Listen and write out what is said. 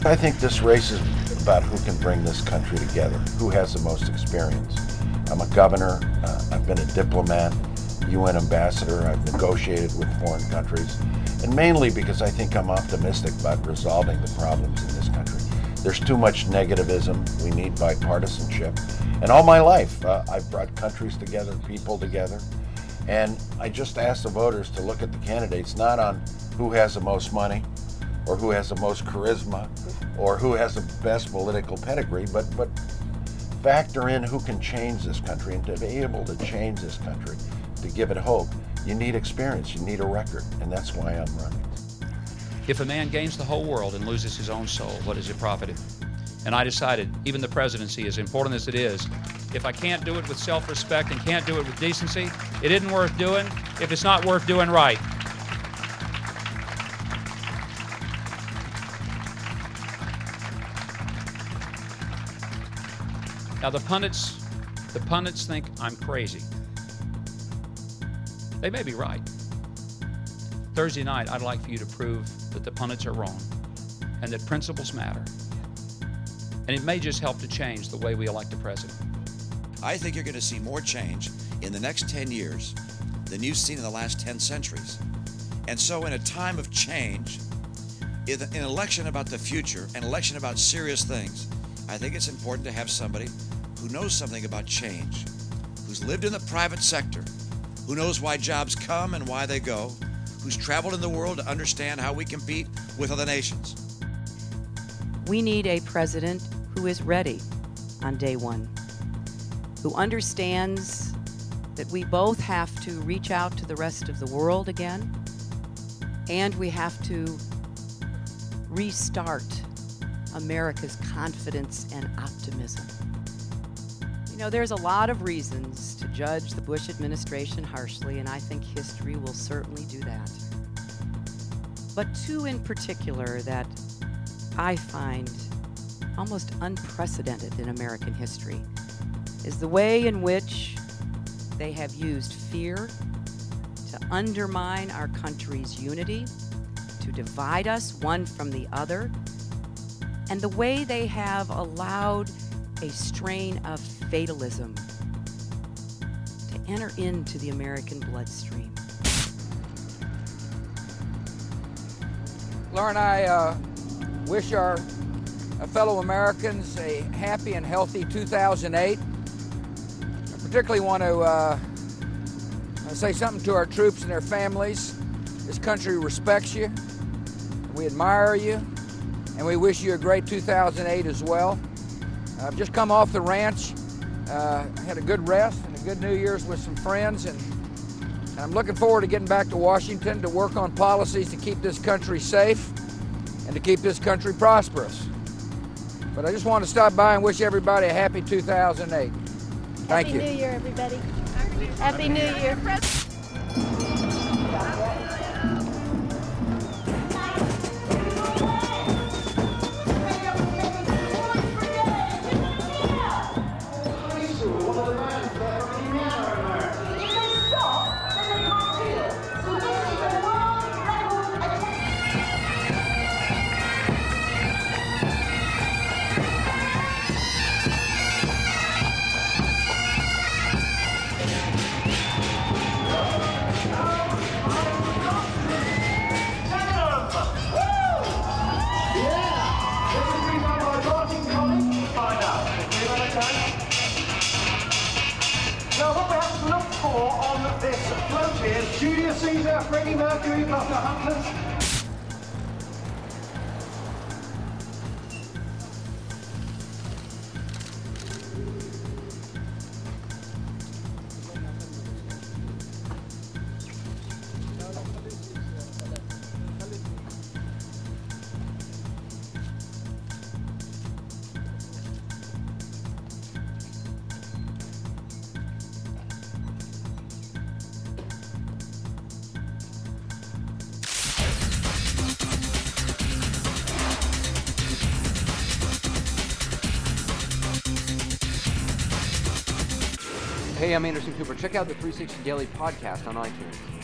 I think this race is about who can bring this country together, who has the most experience. I'm a governor, I've been a diplomat, UN ambassador, I've negotiated with foreign countries, and mainly because I think I'm optimistic about resolving the problems in this country. There's too much negativism, we need bipartisanship, and all my life I've brought countries together, people together, and I just ask the voters to look at the candidates not on who has the most money, or who has the most charisma, or who has the best political pedigree, but factor in who can change this country. And to be able to change this country, to give it hope, you need experience, you need a record, and that's why I'm running. If a man gains the whole world and loses his own soul, what does it profit him? And I decided, even the presidency, as important as it is, if I can't do it with self-respect and can't do it with decency, it isn't worth doing if it's not worth doing right. Now the pundits think I'm crazy. They may be right. Thursday night, I'd like for you to prove that the pundits are wrong and that principles matter. And it may just help to change the way we elect a president. I think you're going to see more change in the next 10 years than you've seen in the last 10 centuries. And so in a time of change, in an election about the future, an election about serious things, I think it's important to have somebody who knows something about change, who's lived in the private sector, who knows why jobs come and why they go, who's traveled in the world to understand how we compete with other nations. We need a president who is ready on day one, who understands that we both have to reach out to the rest of the world again, and we have to restart America's confidence and optimism. You know, there's a lot of reasons to judge the Bush administration harshly, and I think history will certainly do that. But two in particular that I find almost unprecedented in American history is the way in which they have used fear to undermine our country's unity, to divide us one from the other, and the way they have allowed a strain of fatalism to enter into the American bloodstream. Laura and I wish our fellow Americans a happy and healthy 2008. I particularly want to say something to our troops and their families. This country respects you, we admire you, and we wish you a great 2008 as well. I've just come off the ranch. I had a good rest and a good New Year's with some friends, and I'm looking forward to getting back to Washington to work on policies to keep this country safe and to keep this country prosperous. But I just want to stop by and wish everybody a happy 2008. Thank you. Happy New Year, everybody. Happy New Year. Now, what we have to look for on this float here is Julius Caesar, Freddie Mercury, Dr. Huntless. Hey, I'm Anderson Cooper. Check out the 360 Daily podcast on iTunes.